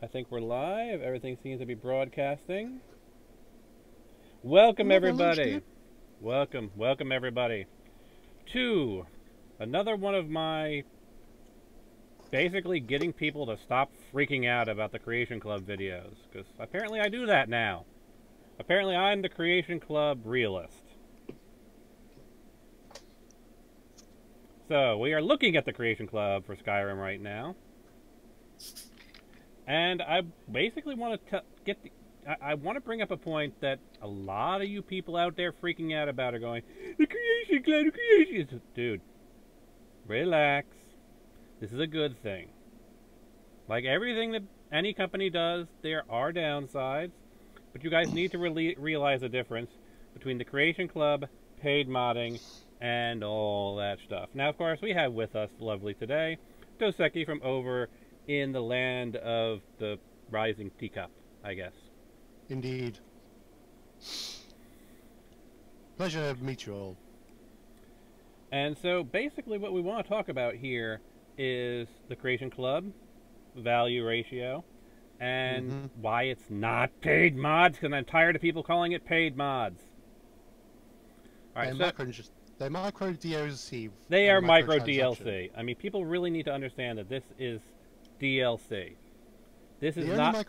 I think we're live. Everything seems to be broadcasting. Welcome, everybody. Welcome, everybody, to another one of my basically getting people to stop freaking out about the Creation Club videos. Because apparently I do that now. Apparently I'm the Creation Club realist. So, we are looking at the Creation Club for Skyrim right now. And I basically want to I want to bring up a point that a lot of you people out there freaking out about are going, the Creation Club, the Creation... Dude, relax. This is a good thing. Like everything that any company does, there are downsides. But you guys need to realize the difference between the Creation Club, paid modding, and all that stuff. Now, of course, we have with us lovely today, Doseki from over in the land of the rising teacup, I guess. Indeed. Pleasure to meet you all. And so basically what we want to talk about here is the Creation Club, value ratio, and why it's not paid mods, because I'm tired of people calling it paid mods. All right, they're micro DLC. They are micro DLC. I mean, people really need to understand that this is DLC. This is not...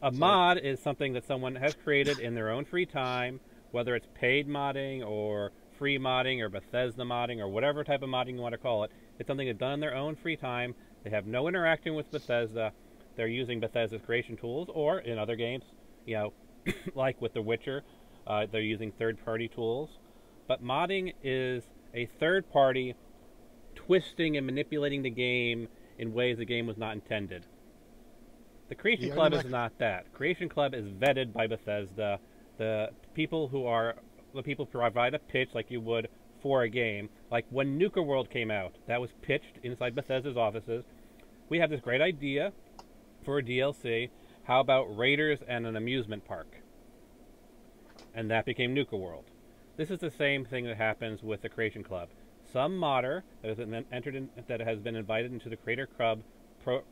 A mod is something that someone has created in their own free time, whether it's paid modding or free modding or Bethesda modding or whatever type of modding you want to call it. It's something that's done in their own free time. They have no interaction with Bethesda. They're using Bethesda's creation tools, or in other games, you know, like with The Witcher, they're using third-party tools. But modding is a third-party twisting and manipulating the game in ways the game was not intended. The Creation Club is not that. Creation Club is vetted by Bethesda. The people provide a pitch like you would for a game. Like when Nuka World came out, that was pitched inside Bethesda's offices. We have this great idea for a DLC. How about Raiders and an amusement park? And that became Nuka World. This is the same thing that happens with the Creation Club. Some modder that has been invited into the Creator Club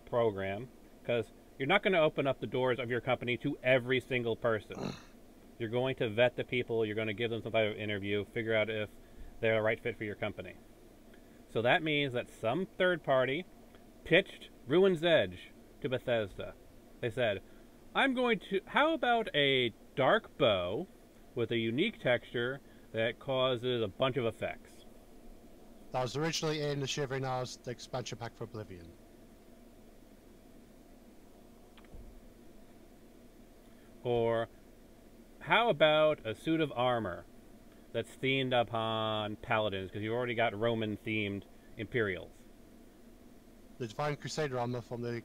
program, because you're not going to open up the doors of your company to every single person. You're going to vet the people. You're going to give them some type of interview, figure out if they're the right fit for your company. So that means that some third party pitched Ruin's Edge to Bethesda. They said, how about a dark bow with a unique texture that causes a bunch of effects? That was originally in the Shivering Isles expansion pack for Oblivion. Or how about a suit of armor that's themed upon paladins, because you've already got Roman-themed Imperials? The Divine Crusader armor from the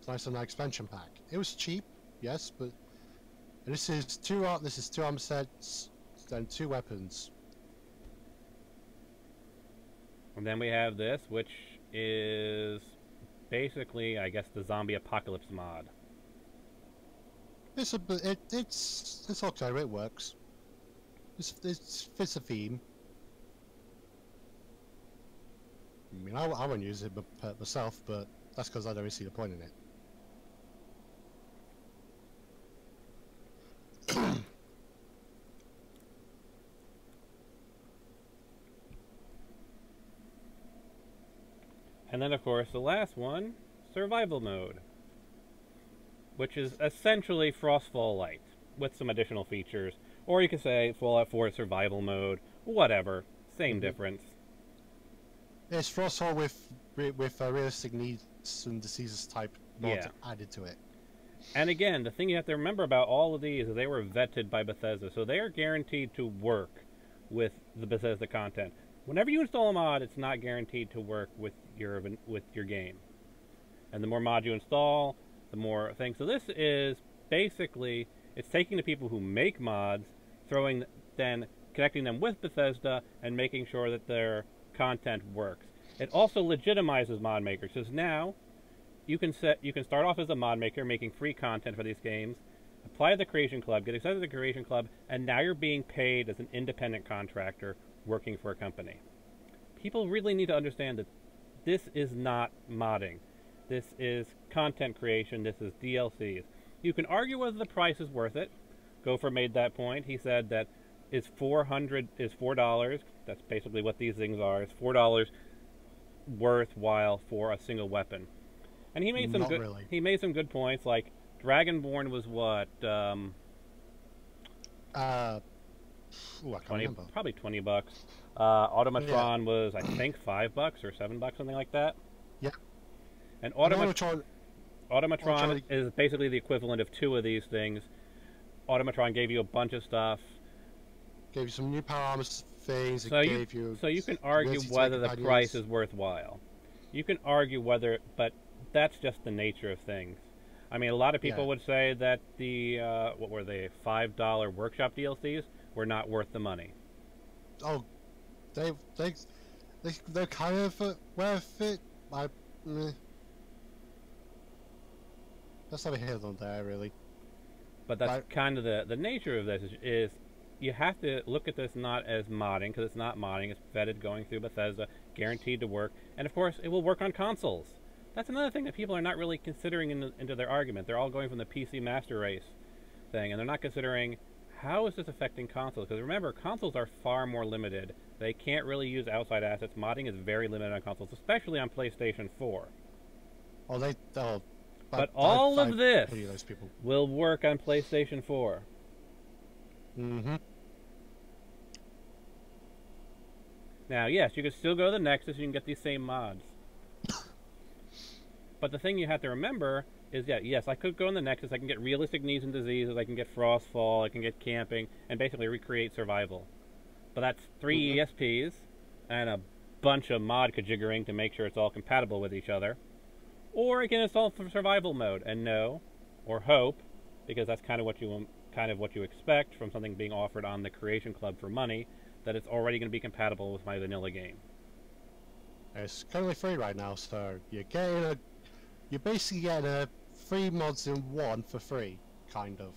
Nice and expansion pack. It was cheap, yes, but this is two armor sets and 2 weapons. And then we have this, which is basically, I guess, the zombie apocalypse mod. It's October. It works. It fits a theme. I mean, I won't use it myself, but that's because I don't really see the point in it. And then, of course, the last one, survival mode, which is essentially Frostfall Light with some additional features. Or you could say Fallout 4 survival mode, whatever, same difference. It's Frostfall with realistic needs and diseases type mods added to it. And again, the thing you have to remember about all of these is they were vetted by Bethesda, so they are guaranteed to work with the Bethesda content. Whenever you install a mod, it's not guaranteed to work with your game. And the more mods you install, the more things. So this is basically, it's taking the people who make mods, connecting them with Bethesda, and making sure that their content works. It also legitimizes mod makers, because now you can start off as a mod maker making free content for these games, apply to the Creation Club, get accepted to the Creation Club, and now you're being paid as an independent contractor working for a company. People really need to understand that this is not modding. This is content creation. This is DLCs. You can argue whether the price is worth it. Gopher made that point. He said that is $4. That's basically what these things are. Is $4 worthwhile for a single weapon? And he made some He made some good points. Like Dragonborn was what? I can't remember. Probably $20. Automatron was, I think, $5 or $7, something like that. Yeah. And Automatron is basically the equivalent of 2 of these things. Automatron gave you a bunch of stuff. Gave you some new power armors things. So you can argue whether the price is worthwhile. You can argue whether, but that's just the nature of things. I mean, a lot of people would say that the what were they, $5 workshop DLCs were not worth the money. Oh, they're kind of worth it. That's never here nor there, really. But that's kind of the nature of this is you have to look at this not as modding, because it's not modding. It's vetted going through Bethesda, guaranteed to work, and of course it will work on consoles. That's another thing that people are not really considering into their argument. They're all going from the PC master race thing, and they're not considering how is this affecting consoles. Because remember, consoles are far more limited. They can't really use outside assets. Modding is very limited on consoles, especially on PlayStation 4. But all of this will work on PlayStation 4. Mm-hmm. Now, yes, you can still go to the Nexus. You can get these same mods. But the thing you have to remember is that, yes, I could go in the Nexus. I can get realistic needs and diseases. I can get Frostfall. I can get camping and basically recreate survival. But that's 3 ESPs and a bunch of mod conjiggering to make sure it's all compatible with each other. Or I can install for survival mode and know, or hope, because that's kind of what you expect from something being offered on the Creation Club for money, that it's already going to be compatible with my vanilla game. It's currently free right now, so you're basically getting 3 mods in 1 for free, kind of.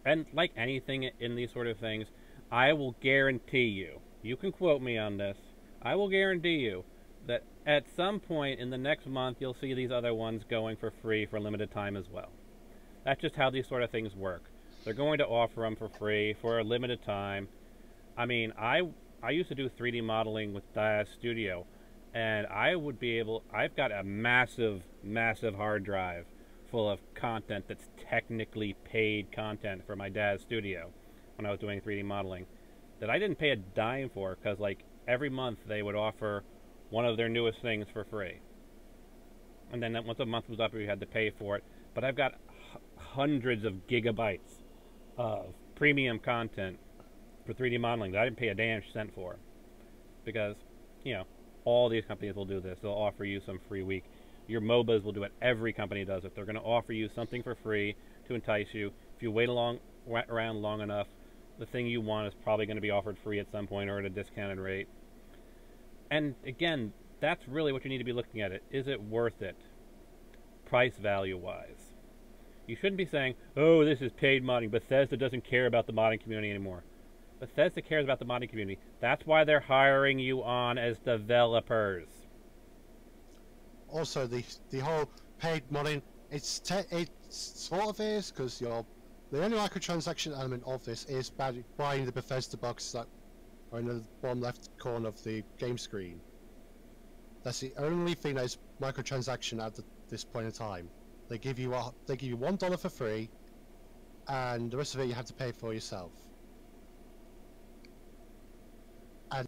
And like anything in these sort of things, I will guarantee you, you can quote me on this, I will guarantee you that at some point in the next month you'll see these other ones going for free for a limited time as well. That's just how these sort of things work. They're going to offer them for free for a limited time. I mean, I used to do 3D modeling with Diaz Studio, and I've got a massive hard drive full of content that's technically paid content for my Diaz Studio when I was doing 3D modeling that I didn't pay a dime for, because like every month they would offer one of their newest things for free. And then once a month was up, we had to pay for it. But I've got hundreds of gigabytes of premium content for 3D modeling that I didn't pay a damn cent for. Because, you know, all these companies will do this. They'll offer you some free week. Your MOBAs will do it. Every company does it. They're going to offer you something for free to entice you. If you wait around long enough, the thing you want is probably going to be offered free at some point or at a discounted rate. And again, that's really what you need to be looking at it. Is it worth it? Price value wise. You shouldn't be saying, oh, this is paid modding. Bethesda doesn't care about the modding community anymore. Bethesda cares about the modding community. That's why they're hiring you on as developers. Also, the whole paid modding, it sort of is, because the only microtransaction element of this is buying the Bethesda box that are in the bottom left corner of the game screen. That's the only thing that is microtransaction at this point in time. They give you $1 for free, and the rest of it you have to pay for yourself. And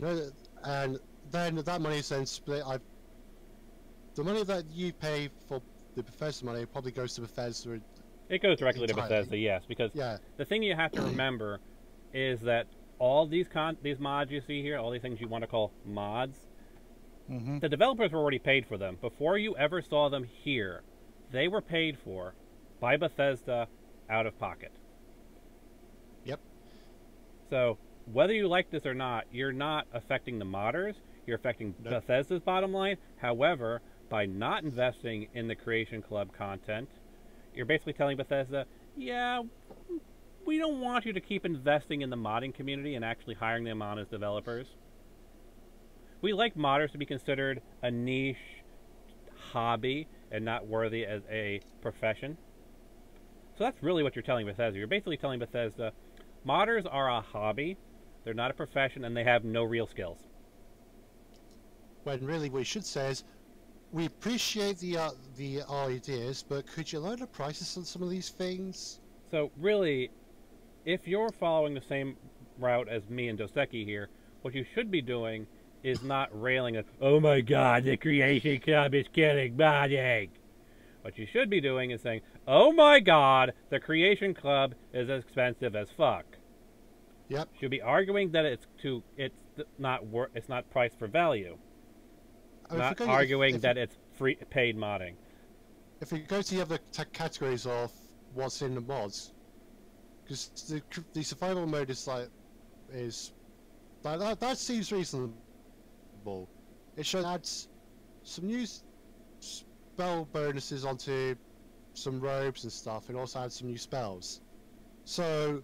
then that money is then split. The money that you pay for the Bethesda money probably goes to Bethesda. It goes directly to Bethesda, yes, because the thing you have to remember is that all these mods you see here, all these things you want to call mods, the developers were already paid for them. Before you ever saw them here, they were paid for by Bethesda out of pocket. Yep. So whether you like this or not, you're not affecting the modders, you're affecting Bethesda's bottom line. However, by not investing in the Creation Club content, you're basically telling Bethesda, yeah, we don't want you to keep investing in the modding community and actually hiring them on as developers. We like modders to be considered a niche hobby, and not worthy as a profession. So that's really what you're telling Bethesda. You're basically telling Bethesda, modders are a hobby, they're not a profession, and they have no real skills. When really what you should say is, we appreciate the ideas, but could you lower the prices on some of these things? So really, if you're following the same route as me and Doseki here, what you should be doing is not railing at, oh my god, the Creation Club is killing modding. What you should be doing is saying, oh my god, the Creation Club is expensive as fuck. Yep. Should be arguing that it's not priced for value. Not arguing that it's free paid modding. If we go to the other categories of what's in the mods, because the survival mode is like that seems reasonable. It should add some new spell bonuses onto some robes and stuff, and also add some new spells. So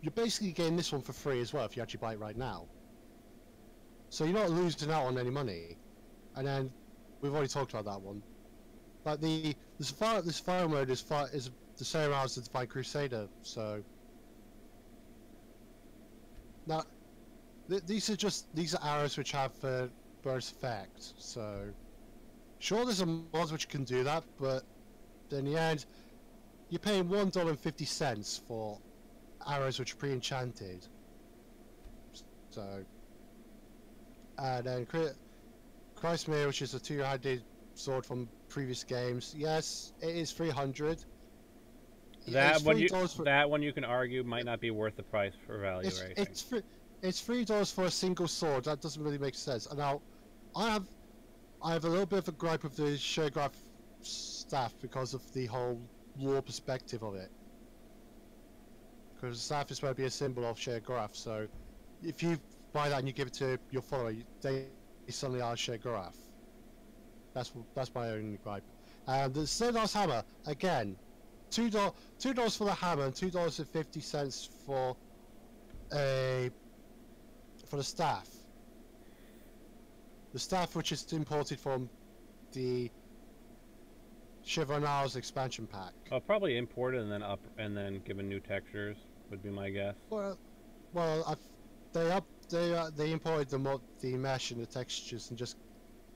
you're basically getting this one for free as well if you actually buy it right now. So you're not losing out on any money. And then we've already talked about that one. Like this fire mode is the same as the Divine Crusader. So now these are arrows which have burst effect. So sure, there's a mod which can do that, but in the end, you're paying $1.50 for arrows which are pre-enchanted. So and then Christmere, which is a two-handed sword from previous games. Yes, it is 300. That one you can argue might not be worth the price for value or anything. It's $3 for a single sword. That doesn't really make sense. And now, I have a little bit of a gripe with the Sheogorath staff because of the whole lore perspective of it. Because the staff is supposed to be a symbol of Sheogorath, so if you buy that and you give it to your follower, they suddenly are Sheogorath. That's my only gripe. And the Stardust Hammer, again, $2 for the hammer and $2.50 for the staff. The staff, which is imported from the Shivernals expansion pack. Probably imported and then given new textures would be my guess. Well, they imported the mesh and the textures and just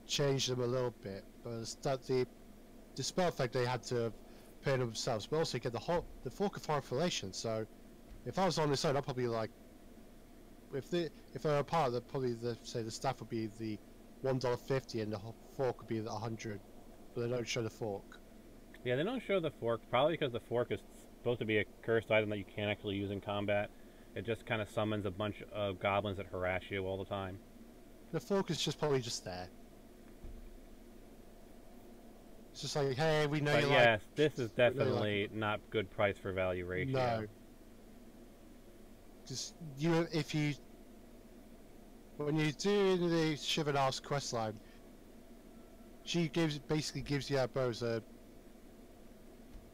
changed them a little bit, but the spell effect they had to paint themselves, but also get the Fork of Formulation. So if I was on this side, I'd probably like if they're apart, they'd probably say the staff would be the $1.50 and the fork would be the 100, but they don't show the fork. Yeah, they don't show the fork, probably because the fork is supposed to be a cursed item that you can't actually use in combat. It just kind of summons a bunch of goblins that harass you all the time. The fork is probably just there. It's just like, hey, we know but you yes, this is definitely not good price for value ratio. No. Just when you do the Shivernals questline, she basically gives you that bows a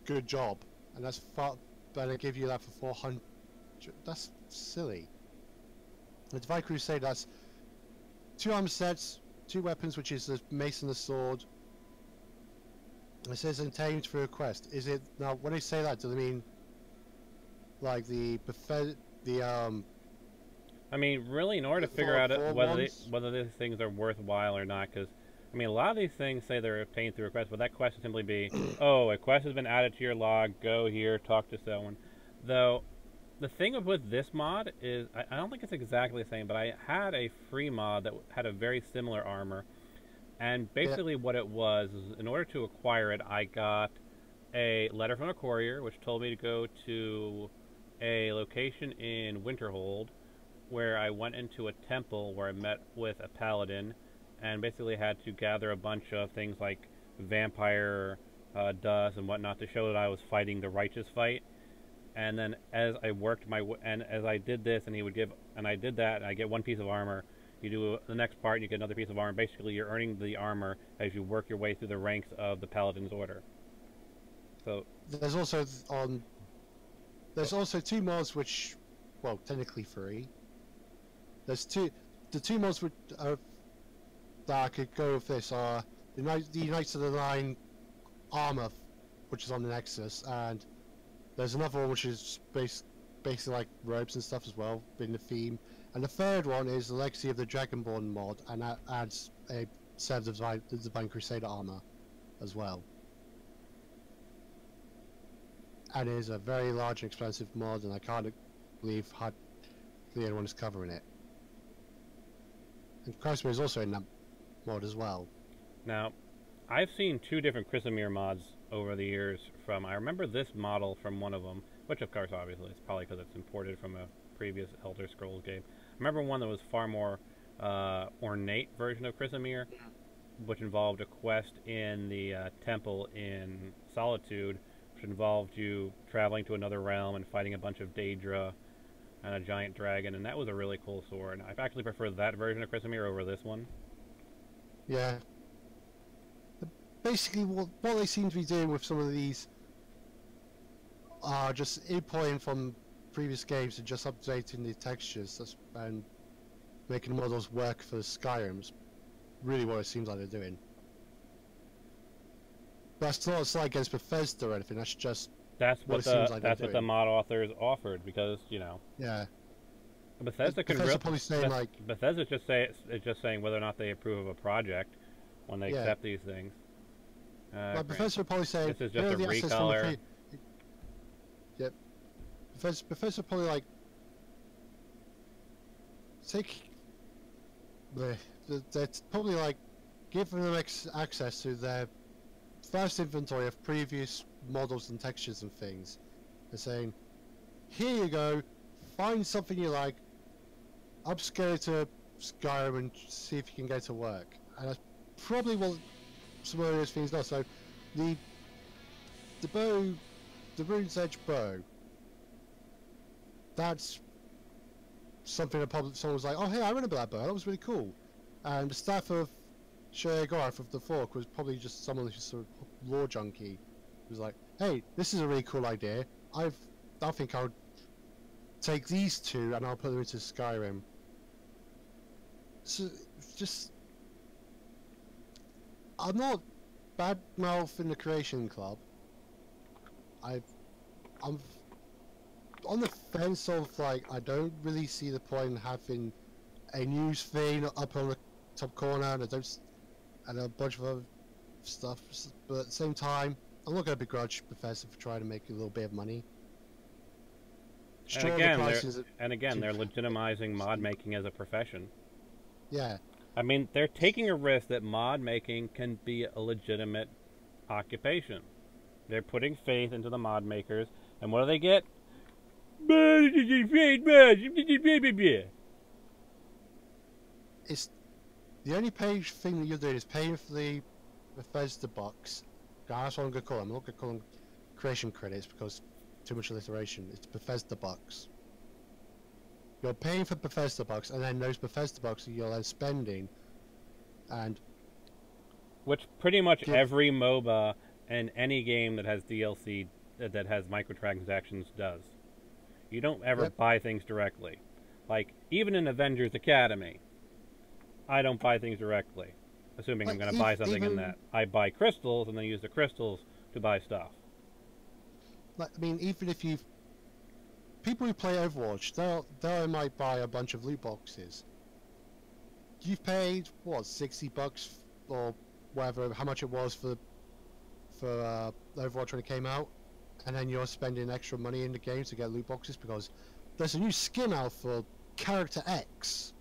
good job, and that's far better. Give you that for 400. That's silly. The Divine Crusade, that's 2 armor sets, 2 weapons, which is the mace and the sword. It says obtained through a quest. Is it now? When they say that, do they mean like I mean, really, in order to figure out whether these things are worthwhile or not, because I mean, a lot of these things say they're obtained through a quest, but that quest would simply be, oh, a quest has been added to your log. Go here, talk to someone. Though, the thing with this mod is, I don't think it's exactly the same, but I had a free mod that had a very similar armor. And basically what it was, is in order to acquire it, I got a letter from a courier, which told me to go to a location in Winterhold, where I went into a temple where I met with a paladin, and basically had to gather a bunch of things like vampire dust and whatnot to show that I was fighting the righteous fight. And then as I worked as I did this, and he would give, and I did that, and I get 1 piece of armor. You do the next part, and you get another piece of armor. Basically, you're earning the armor as you work your way through the ranks of the Paladin's Order. So there's also 2 mods which, well, technically free. There's the 2 mods which that I could go with this are the Knights of the Line armor, which is on the Nexus, and there's another one which is basically like robes and stuff as well, being the theme. And the third one is the Legacy of the Dragonborn mod, and that adds a set of the Divine Crusader armor as well. And it is a very large and expensive mod, and I can't believe hardly anyone is covering it. And Chrysamere is also in that mod as well. Now, I've seen 2 different Chrysamere mods over the years from, I remember this model from one of them, which of course obviously it's probably because it's imported from a previous Elder Scrolls game. I remember one that was far more ornate version of Chrysamere, which involved a quest in the temple in Solitude, which involved you traveling to another realm and fighting a bunch of Daedra and a giant dragon, and that was a really cool sword. I've actually preferred that version of Chrysamere over this one. Yeah. Basically, what they seem to be doing with some of these are just importing from previous games and just updating the textures and making the models work for Skyrim's really what it seems like they're doing. But that's not a slight against Bethesda or anything. That's just what the mod authors offered, because yeah. Bethesda can Bethesda probably saying Bethesda's just saying whether or not they approve of a project when they accept these things. Bethesda probably saying this is just a recolor. Yep. Bethesda probably like they're probably like giving them access to their vast inventory of previous models and textures and things. They're saying, here you go, find something you like, upscale it to Skyrim and see if you can get it to work. And that's probably what some of those things are. So the bow, the Rune's Edge bow, that's something that probably someone was like, oh hey, I remember that bow, that was really cool. And the staff of Sheogorath of the Fork was probably just someone who's sort of lore junkie, who was like, hey, this is a really cool idea. I think I'll take these 2 and I'll put them into Skyrim. So just, I'm not bad mouthing the Creation Club. I'm on the fence of like, I don't really see the point in having a news feed up on the top corner and a bunch of other stuff, but at the same time, I'm not going to begrudge Bethesda for trying to make a little bit of money. And again, they're legitimizing mod making as a profession. Yeah. I mean, they're taking a risk that mod making can be a legitimate occupation. They're putting faith into the mod makers, and what do they get? It's the only thing that you're doing is paying for the Bethesda bucks. That's what I'm going to call them. I'm not going to call them creation credits because too much alliteration. It's Bethesda bucks. You're paying for Bethesda bucks, and then those Bethesda bucks you're then spending, and which pretty much every MOBA and any game that has DLC that has microtransactions does. You don't ever buy things directly. Like, even in Avengers Academy, I don't buy things directly, assuming I'm going to buy something in that. I buy crystals and then use the crystals to buy stuff. Like, I mean, even if people who play Overwatch, they might buy a bunch of loot boxes. You've paid what, $60 or whatever, how much it was for Overwatch when it came out, and then you're spending extra money in the game to get loot boxes because there's a new skin out for character X.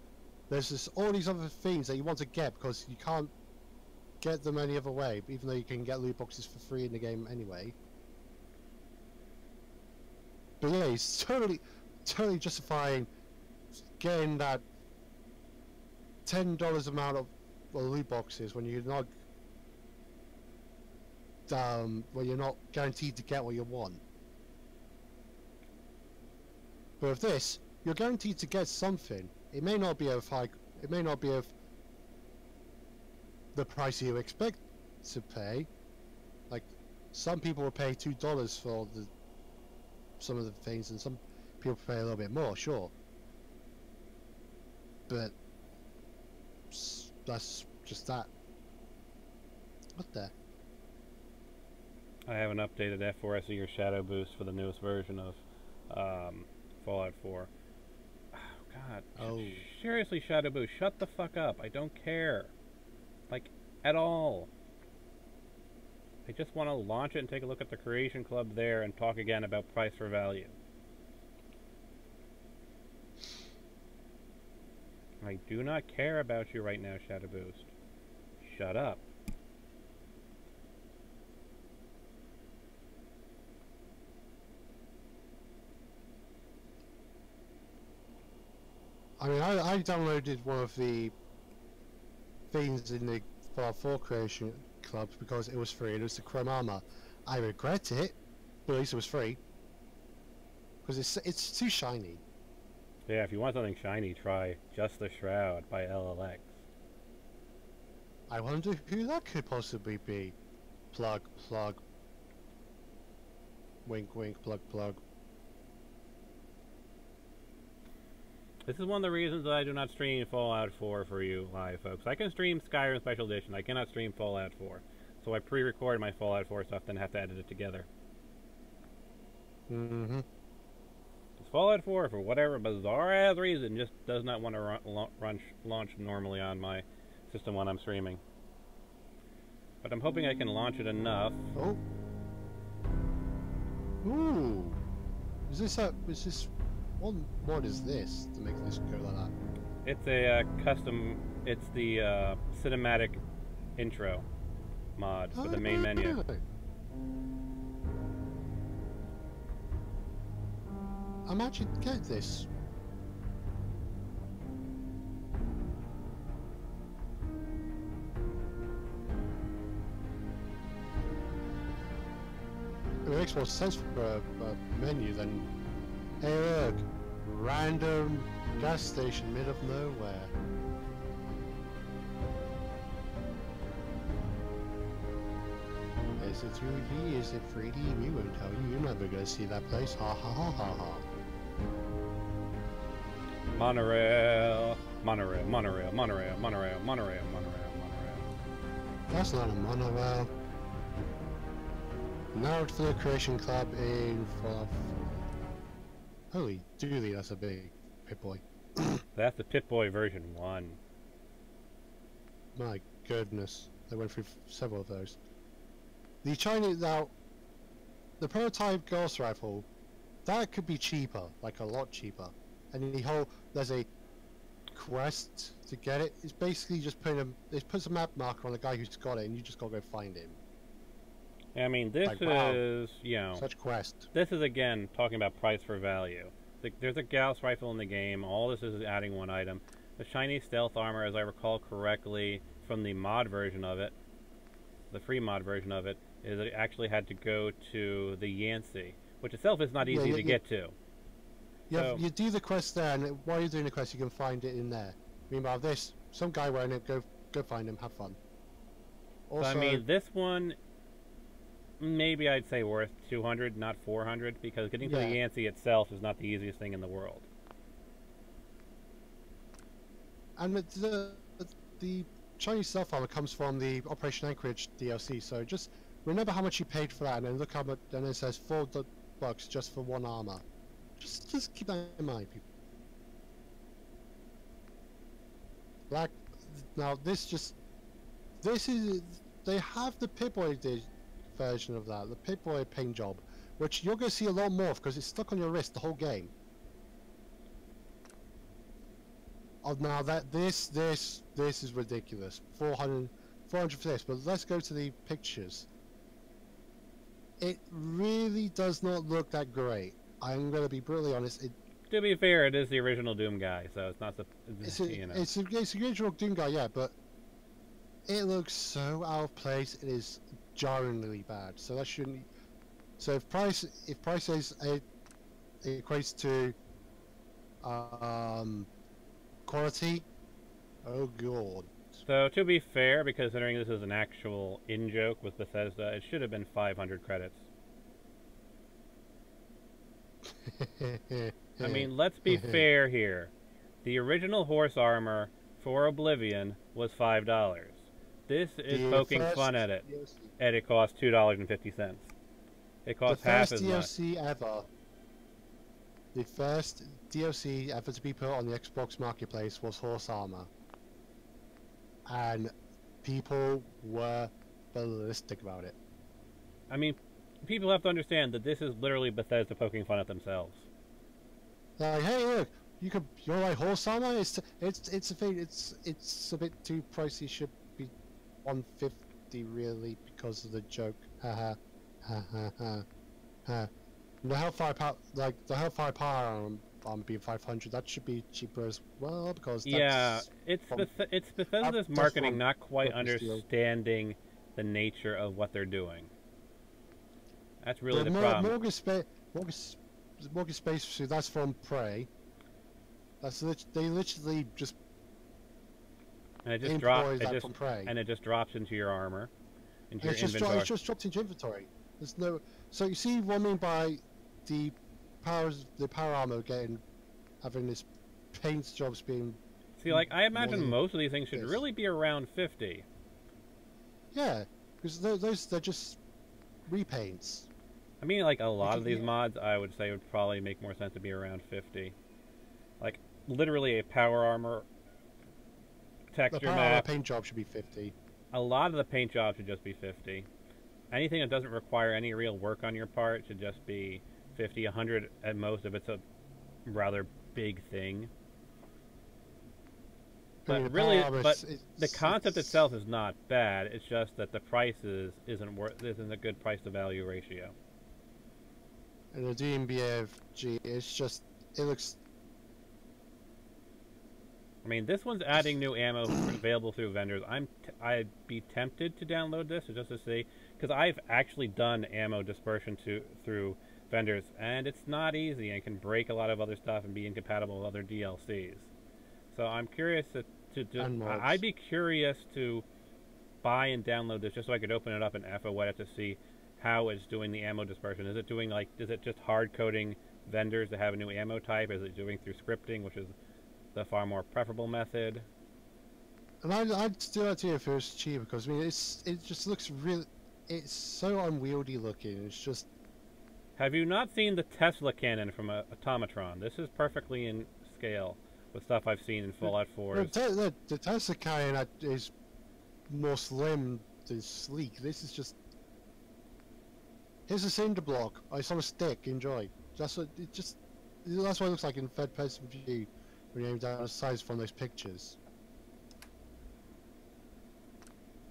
There's all these other things that you want to get because you can't get them any other way, even though you can get loot boxes for free in the game anyway. But yeah, it's totally justifying getting that $10 amount of loot boxes when you're not guaranteed to get what you want. But with this, you're guaranteed to get something. It may not be of the price you expect to pay. Like, some people will pay $2 for some of the things, and some people pay a little bit more, sure. But that's just that. What the? I haven't updated F4SE or Shadow Boost for the newest version of Fallout 4. Oh, God. Oh. Seriously, Shadow Boost, shut the fuck up. I don't care. Like, at all. I just want to launch it and take a look at the Creation Club there and talk again about price for value. I do not care about you right now, Shadow Boost. Shut up. I mean, I downloaded one of the things in the Fallout 4 Creation Club because it was free and it was the Chrome Armor. I regret it, but at least it was free. Because it's too shiny. Yeah, if you want something shiny, try Just the Shroud by LLX. I wonder who that could possibly be. Plug, plug. Wink, wink, plug, plug. This is one of the reasons that I do not stream Fallout 4 for you live, folks. I can stream Skyrim Special Edition. I cannot stream Fallout 4. So I pre-record my Fallout 4 stuff, then have to edit it together. Mm-hmm. Fallout 4, for whatever bizarre-ass reason, just does not want to launch normally on my system when I'm streaming. But I'm hoping I can launch it enough. Oh. Ooh. Is this... What mod is this to make this go like that? It's a custom... It's the cinematic intro mod for the main menu. I might actually get this. It makes more sense for a menu than, hey look, random gas station mid of nowhere. Is it 2D? Is it 3D? We won't tell you. You're never gonna see that place. Ha ha ha ha ha. Monorail, monorail, monorail, monorail, monorail, monorail, monorail, monorail. That's not a monorail. Now to the Creation Club in Fallout 4. Holy dooly, that's a big Pip-Boy. That's the Pip-Boy version 1. My goodness, they went through several of those. The Chinese, now, the prototype Gauss rifle, that could be cheaper, like a lot cheaper. And the whole, there's a quest to get it. It's basically just it puts a map marker on the guy who's got it, and you just gotta go find him. I mean, this like, wow, is, you know, such quest. This is again talking about price for value. There's a Gauss rifle in the game. All this is adding one item. The shiny stealth armor, as I recall correctly, from the mod version of it, the free mod version of it, is that it actually had to go to the Yancey, which itself is not easy to get to. Yeah, so, you do the quest there, and while you're doing the quest, you can find it in there. Meanwhile, this, some guy wearing it, go find him, have fun. Also, so, I mean, this one, maybe I'd say worth 200, not 400, because getting to the Yancey itself is not the easiest thing in the world. And the Chinese stealth armor comes from the Operation Anchorage DLC, so just remember how much you paid for that, and then look how much, and it says $4 just for one armor. Just keep that in mind, people. Now this is, they have the Pip-Boy version of that, the Pip-Boy paint job, which you're going to see a lot more of because it's stuck on your wrist the whole game. Oh, now that this is ridiculous. 400 for this, but let's go to the pictures. It really does not look that great. I'm going to be brutally honest. To be fair, it is the original Doom guy, so it's not the. It's the original Doom guy, yeah, but it looks so out of place. It is jarringly bad. So that shouldn't. So if price is equates to quality, oh god. So to be fair, because considering this is an actual in-joke with Bethesda, it should have been 500 credits. I mean, let's be fair here. The original horse armor for Oblivion was $5. This is poking fun at it, and it cost $2.50. it costs half as much. The first DLC ever to be put on the Xbox Marketplace was Horse Armor. And people were ballistic about it. I mean, people have to understand that this is literally Bethesda poking fun at themselves. Like, hey, look, you're like Horse Armor. It's a thing. It's a bit too pricey. Should be $150 really because of the joke. Ha ha ha ha ha. The Hellfire Power on B500, that should be cheaper as well because that's it's Bethesda's marketing not quite understanding the nature of what they're doing. That's really the problem. Mortgage Space, so that's from Prey. They literally just and it just drops into your armor, into your inventory. It's just dropped into inventory. There's no. So you see what I mean by the power armor having this paint jobs being. See, like I imagine most of these things should really be around 50. Yeah, because they're just repaints. I mean, like a lot of these mods, I would say would probably make more sense to be around 50. Like literally a power armor texture the power map. Armor paint job should be 50. A lot of the paint jobs should just be 50. Anything that doesn't require any real work on your part should just be 50, 100 at most if it's a rather big thing. But really, the concept itself is not bad. It's just that the price isn't a good price to value ratio. And the DMBFG, it looks. I mean, this one's adding new ammo available through vendors. I'd be tempted to download this just to see, because I've actually done ammo dispersion through vendors, and it's not easy and can break a lot of other stuff and be incompatible with other DLCs. So I'm curious I'd be curious to buy and download this just so I could open it up in FOEdit to see how it's doing the ammo dispersion. Is it just hard coding vendors to have a new ammo type? Is it doing through scripting, which is the far more preferable method? And I'd do that too if it was cheap, because I mean it just looks really, it's so unwieldy looking. It's just. Have you not seen the Tesla cannon from Automatron? This is perfectly in scale with stuff I've seen in Fallout 4. The Tesla cannon is more slim than sleek. This is just. Here's a cinder block. It's on a stick. Enjoy. That's what it just. That's what it looks like in third-person view when you aim down the sides from those pictures.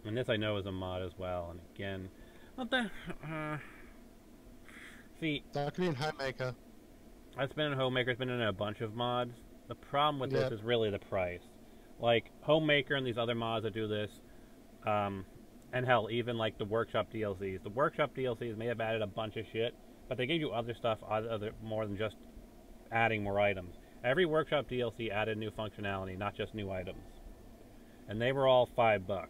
And this I know is a mod as well. And again, what the? See. That could be in Homemaker. It's been in Homemaker. It's been in a bunch of mods. The problem with this is really the price. Like Homemaker and these other mods that do this. And hell, even like the Workshop DLCs. The Workshop DLCs may have added a bunch of shit, but they gave you other stuff more than just adding more items. Every Workshop DLC added new functionality, not just new items. And they were all $5.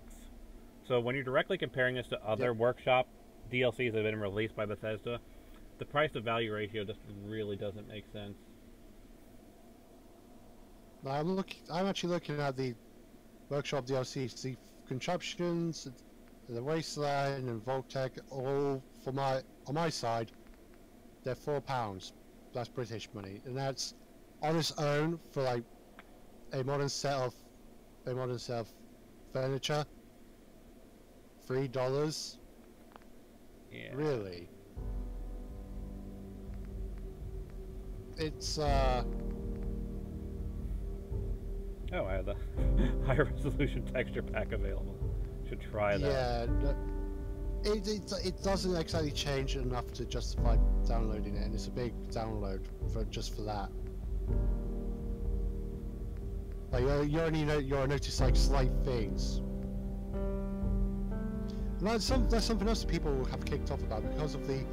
So when you're directly comparing this to other Workshop DLCs that have been released by Bethesda, the price to value ratio just really doesn't make sense. I'm actually looking at the Workshop DLCs, the contraptions, the Wasteland and Voltec, all on my side, they're £4. That's British money, and that's on its own for like a modern set of furniture. $3. Yeah. Really? It's Oh, I have the high resolution texture pack available. Should try that. Yeah, it doesn't exactly change enough to justify downloading it, and it's a big download just for that. Like you'll notice like slight things. And that's something else that people have kicked off about because of the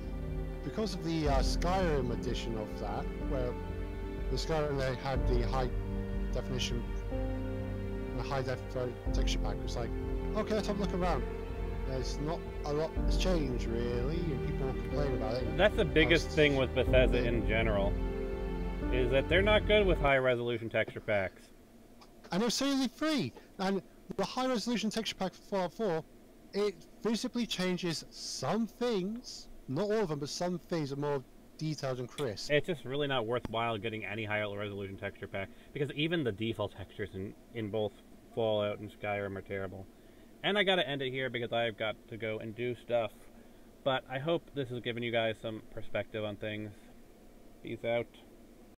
Skyrim edition of that, where the Skyrim they had the high definition, the high def texture pack. It was like, okay, let's have a look around. There's not a lot that's changed really, and people complain about it. That's the biggest thing with Bethesda in general, is that they're not good with high resolution texture packs. And they're seriously free. And the high resolution texture pack for Fallout 4, it visibly changes some things, Not all of them, but some things are more detailed and crisp. It's just really not worthwhile getting any higher resolution texture pack, because even the default textures in both Fallout and Skyrim are terrible. And I gotta end it here because I've got to go and do stuff. But I hope this has given you guys some perspective on things. Peace out.